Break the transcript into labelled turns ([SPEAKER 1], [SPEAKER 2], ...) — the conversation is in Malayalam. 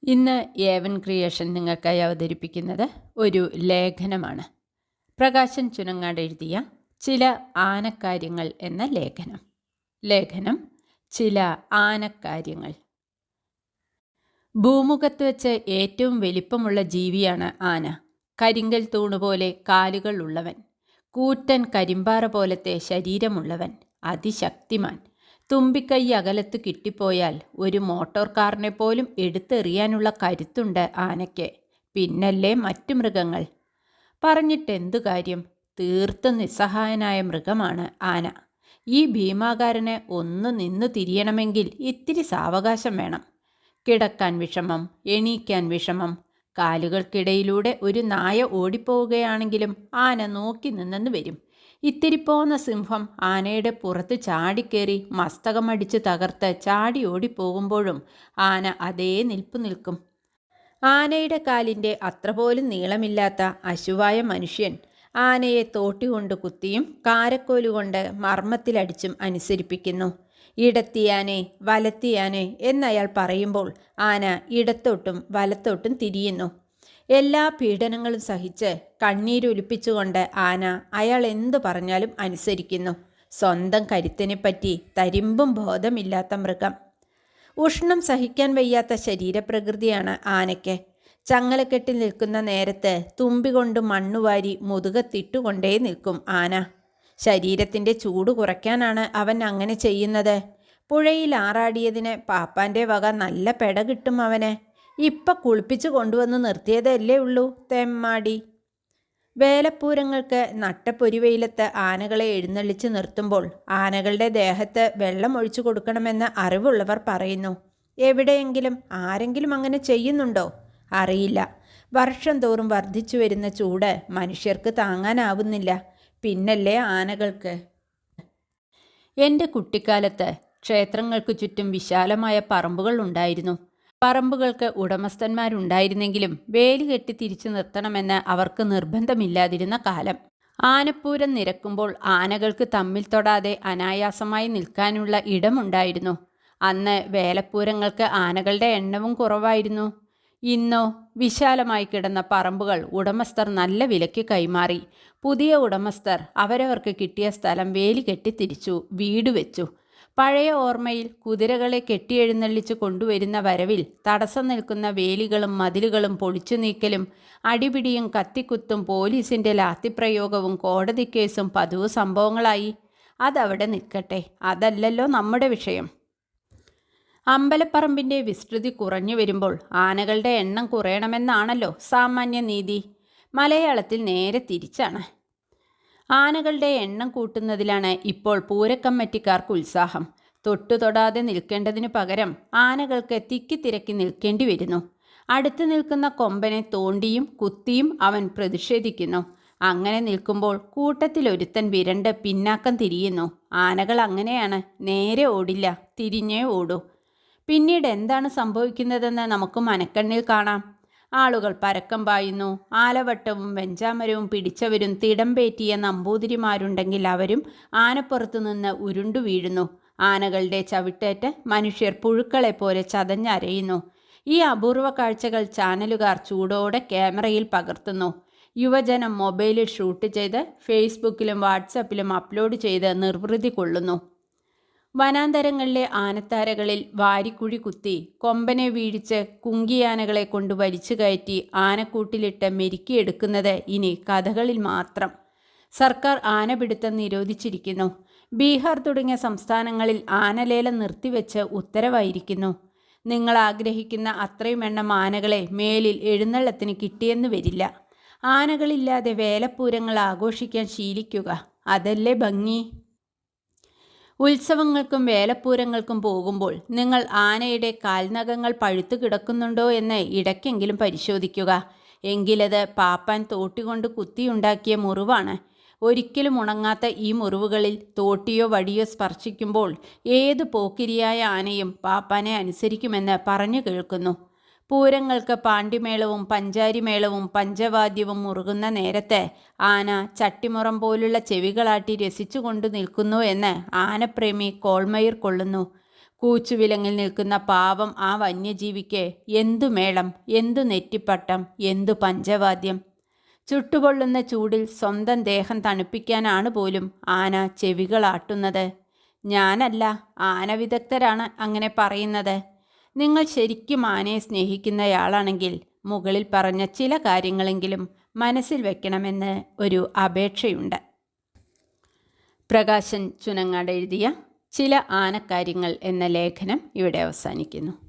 [SPEAKER 1] ഇന്ന് ഏവൻ ക്രിയേഷൻ നിങ്ങൾക്കായി അവതരിപ്പിക്കുന്നത് ഒരു ലേഖനമാണ്. പ്രകാശൻ ചുനങ്ങാട് എഴുതിയ ചില ആനക്കാര്യങ്ങൾ എന്ന ലേഖനം ചില ആനക്കാര്യങ്ങൾ. ഭൂമുഖത്ത് വെച്ച് ഏറ്റവും വലിപ്പമുള്ള ജീവിയാണ് ആന. കരിങ്കൽ തൂണുപോലെ കാലുകൾ ഉള്ളവൻ, കൂറ്റൻ കരിമ്പാറ പോലത്തെ ശരീരമുള്ളവൻ, അതിശക്തിമാൻ. തുമ്പിക്കൈ അകലത്ത് കിട്ടിപ്പോയാൽ ഒരു മോട്ടോർ കാറിനെ പോലും എടുത്തെറിയാനുള്ള കരുത്തുണ്ട് ആനയ്ക്ക്. പിന്നല്ലേ മറ്റു മൃഗങ്ങൾ. പറഞ്ഞിട്ടെന്തു കാര്യം? തീർത്തും നിസ്സഹായനായ മൃഗമാണ് ആന. ഈ ഭീമാകാരന് ഒന്ന് നിന്നു തിരിയണമെങ്കിൽ ഇത്തിരി സാവകാശം വേണം. കിടക്കാൻ വിഷമം, എണീക്കാൻ വിഷമം. കാലുകൾക്കിടയിലൂടെ ഒരു നായ ഓടിപ്പോവുകയാണെങ്കിലും ആന നോക്കി നിന്നെന്ന് വരും. ഇത്തിരി പോന്ന സിംഹം ആനയുടെ പുറത്ത് ചാടിക്കേറി മസ്തകമടിച്ച് തകർത്ത് ചാടി ഓടിപ്പോകുമ്പോഴും ആന അതേ നിൽപ്പ് നിൽക്കും. ആനയുടെ കാലിൻ്റെ അത്ര പോലും നീളമില്ലാത്ത അശുവായ മനുഷ്യൻ ആനയെ തോട്ടികൊണ്ട് കുത്തിയും കാരക്കോലുകൊണ്ട് മർമ്മത്തിലടിച്ചും അനുസരിപ്പിക്കുന്നു. ഇടത്തിയാനെ വലത്തിയാനെ എന്നയാൾ പറയുമ്പോൾ ആന ഇടത്തോട്ടും വലത്തോട്ടും തിരിയുന്നു. എല്ലാ പീഡനങ്ങളും സഹിച്ച് കണ്ണീരൊലിപ്പിച്ചുകൊണ്ട് ആന അയാൾ എന്തു പറഞ്ഞാലും അനുസരിക്കുന്നു. സ്വന്തം കരുത്തിനെപ്പറ്റി തരിമ്പും ബോധമില്ലാത്ത മൃഗം. ഉഷ്ണം സഹിക്കാൻ വയ്യാത്ത ശരീരപ്രകൃതിയാണ് ആനയ്ക്ക്. ചങ്ങലക്കെട്ടിൽ നിൽക്കുന്ന നേരത്ത് തുമ്പി കൊണ്ട് മണ്ണുവാരി മുതുകത്തിട്ടുകൊണ്ടേ നിൽക്കും ആന. ശരീരത്തിൻ്റെ ചൂട് കുറയ്ക്കാനാണ് അവൻ അങ്ങനെ ചെയ്യുന്നത്. പുഴയിൽ ആറാടിയതിന് പാപ്പാൻ്റെ വക നല്ല പെട കിട്ടും അവന്. ഇപ്പം കുളിപ്പിച്ച് കൊണ്ടുവന്ന് നിർത്തിയതല്ലേ ഉള്ളൂ തെമ്മാടി. വേലപ്പൂരങ്ങൾക്ക് നട്ടപ്പൊരിവെയിലത്ത് ആനകളെ എഴുന്നള്ളിച്ച് നിർത്തുമ്പോൾ ആനകളുടെ ദേഹത്ത് വെള്ളം ഒഴിച്ചു കൊടുക്കണമെന്ന് അറിവുള്ളവർ പറയുന്നു. എവിടെയെങ്കിലും ആരെങ്കിലും അങ്ങനെ ചെയ്യുന്നുണ്ടോ? അറിയില്ല. വർഷം തോറും വർദ്ധിച്ചു വരുന്ന ചൂട് മനുഷ്യർക്ക് താങ്ങാനാവുന്നില്ല, പിന്നല്ലേ ആനകൾക്ക്. എൻ്റെ കുട്ടിക്കാലത്ത് ക്ഷേത്രങ്ങൾക്ക് ചുറ്റും വിശാലമായ പറമ്പുകൾ ഉണ്ടായിരുന്നു. പറമ്പുകൾക്ക് ഉടമസ്ഥന്മാരുണ്ടായിരുന്നെങ്കിലും വേലി കെട്ടി തിരിച്ചു നിർത്തണമെന്ന് അവർക്ക് നിർബന്ധമില്ലാതിരുന്ന കാലം. ആനപ്പൂരം നിരക്കുമ്പോൾ ആനകൾക്ക് തമ്മിൽ തൊടാതെ അനായാസമായി നിൽക്കാനുള്ള ഇടമുണ്ടായിരുന്നു. അന്ന് വേലപ്പൂരങ്ങൾക്ക് ആനകളുടെ എണ്ണവും കുറവായിരുന്നു. ഇന്നോ വിശാലമായി കിടന്ന പറമ്പുകൾ ഉടമസ്ഥർ നല്ല വിലയ്ക്ക് കൈമാറി. പുതിയ ഉടമസ്ഥർ അവരവർക്ക് കിട്ടിയ സ്ഥലം വേലി കെട്ടി തിരിച്ചു വീട് വെച്ചു. പഴയ ഓർമ്മയിൽ കുതിരകളെ കെട്ടിയെഴുന്നള്ളിച്ച് കൊണ്ടുവരുന്ന വരവിൽ തടസ്സം നിൽക്കുന്ന വേലികളും മതിലുകളും പൊളിച്ചു നീക്കലും അടിപിടിയും കത്തിക്കുത്തും പോലീസിൻ്റെ ലാത്തിപ്രയോഗവും കോടതി കേസും പതിവ് സംഭവങ്ങളായി. അതവിടെ നിൽക്കട്ടെ, അതല്ലല്ലോ നമ്മുടെ വിഷയം. അമ്പലപ്പറമ്പിൻ്റെ വിസ്തൃതി കുറഞ്ഞു വരുമ്പോൾ ആനകളുടെ എണ്ണം കുറയണമെന്നാണല്ലോ സാമാന്യ നീതി. മലയാളത്തിൽ നേരെ തിരിച്ചാണ്. ആനകളുടെ എണ്ണം കൂട്ടുന്നതിലാണ് ഇപ്പോൾ പൂരക്കമ്മറ്റിക്കാർക്ക് ഉത്സാഹം. തൊടാതെ നിൽക്കേണ്ടതിനു പകരം ആനകൾക്ക് തിക്കി നിൽക്കേണ്ടി വരുന്നു. അടുത്ത് നിൽക്കുന്ന കൊമ്പനെ തോണ്ടിയും കുത്തിയും അവൻ പ്രതിഷേധിക്കുന്നു. അങ്ങനെ നിൽക്കുമ്പോൾ കൂട്ടത്തിലൊരുത്തൻ വിരണ്ട് പിന്നാക്കം തിരിയുന്നു. ആനകൾ അങ്ങനെയാണ്, നേരെ ഓടില്ല, തിരിഞ്ഞേ ഓടൂ. പിന്നീട് എന്താണ് സംഭവിക്കുന്നതെന്ന് നമുക്ക് മനക്കണ്ണിൽ കാണാം. ആളുകൾ പരക്കം പായുന്നു. ആലവട്ടവും വെഞ്ചാമരവും പിടിച്ചവരും തിടമ്പേറ്റിയ നമ്പൂതിരിമാരുണ്ടെങ്കിൽ അവരും ആനപ്പുറത്തു നിന്ന് ഉരുണ്ടു വീഴുന്നു. ആനകളുടെ ചവിട്ടേറ്റ് മനുഷ്യർ പുഴുക്കളെ പോലെ ചതഞ്ഞരയുന്നു. ഈ അപൂർവ കാഴ്ചകൾ ചാനലുകാർ ചൂടോടെ ക്യാമറയിൽ പകർത്തുന്നു. യുവജനം മൊബൈലിൽ ഷൂട്ട് ചെയ്ത് ഫേസ്ബുക്കിലും വാട്സപ്പിലും അപ്ലോഡ് ചെയ്ത് നിർവൃതി കൊള്ളുന്നു. വനാന്തരങ്ങളിലെ ആനത്താരകളിൽ വാരിക്കുഴി കുത്തി കൊമ്പനെ വീഴിച്ച് കുങ്കിയാനകളെ കൊണ്ട് വലിച്ചു കയറ്റി ആനക്കൂട്ടിലിട്ട് മെരുക്കിയെടുക്കുന്നത് ഇനി കഥകളിൽ മാത്രം. സർക്കാർ ആനപിടുത്തം നിരോധിച്ചിരിക്കുന്നു. ബീഹാർ തുടങ്ങിയ സംസ്ഥാനങ്ങളിൽ ആനലേലം നിർത്തിവെച്ച് ഉത്തരവായിരിക്കുന്നു. നിങ്ങൾ ആഗ്രഹിക്കുന്ന അത്രയും എണ്ണം ആനകളെ മേലിൽ എഴുന്നള്ളത്തിന് കിട്ടിയെന്ന് വരില്ല. ആനകളില്ലാതെ വേലപ്പൂരങ്ങൾ ആഘോഷിക്കാൻ ശീലിക്കുക, അതല്ലേ ഭംഗി. ഉത്സവങ്ങൾക്കും വേലപ്പൂരങ്ങൾക്കും പോകുമ്പോൾ നിങ്ങൾ ആനയുടെ കാൽനഖങ്ങൾ പഴുത്തു കിടക്കുന്നുണ്ടോ എന്ന് ഇടയ്ക്കെങ്കിലും പരിശോധിക്കുക. എങ്കിലത് പാപ്പാൻ തോട്ടികൊണ്ട് കുത്തിയുണ്ടാക്കിയ മുറിവാണ്. ഒരിക്കലും ഉണങ്ങാത്ത ഈ മുറിവുകളിൽ തോട്ടിയോ വടിയോ സ്പർശിക്കുമ്പോൾ ഏത് പോക്കിരിയായ ആനയും പാപ്പാനെ അനുസരിക്കുമെന്ന് പറഞ്ഞു കേൾക്കുന്നു. പൂരങ്ങൾക്ക് പാണ്ടിമേളവും പഞ്ചാരിമേളവും പഞ്ചവാദ്യവും മുറുകുന്ന നേരത്ത് ആന ചട്ടിമുറം പോലുള്ള ചെവികളാട്ടി രസിച്ചുകൊണ്ടു നിൽക്കുന്നു എന്ന് ആനപ്രേമി കോൾമയിർ കൊള്ളുന്നു. കൂച്ചുവിലങ്ങിൽ നിൽക്കുന്ന പാവം ആ വന്യജീവിക്ക് എന്തു മേളം, എന്തു നെറ്റിപ്പട്ടം, എന്തു പഞ്ചവാദ്യം. ചുട്ടുപൊള്ളുന്ന ചൂടിൽ സ്വന്തം ദേഹം തണുപ്പിക്കാനാണ് പോലും ആന ചെവികളാട്ടുന്നത്. ഞാനല്ല, ആന വിദഗ്ധരാണ് അങ്ങനെ പറയുന്നത്. നിങ്ങൾ ശരിക്കും ആനയെ സ്നേഹിക്കുന്നയാളാണെങ്കിൽ മുകളിൽ പറഞ്ഞ ചില കാര്യങ്ങളെങ്കിലും മനസ്സിൽ വെക്കണമെന്ന് ഒരു അപേക്ഷയുണ്ട്. പ്രകാശൻ ചുനങ്ങാട് എഴുതിയ ചില ആനക്കാര്യങ്ങൾ എന്ന ലേഖനം ഇവിടെ അവസാനിക്കുന്നു.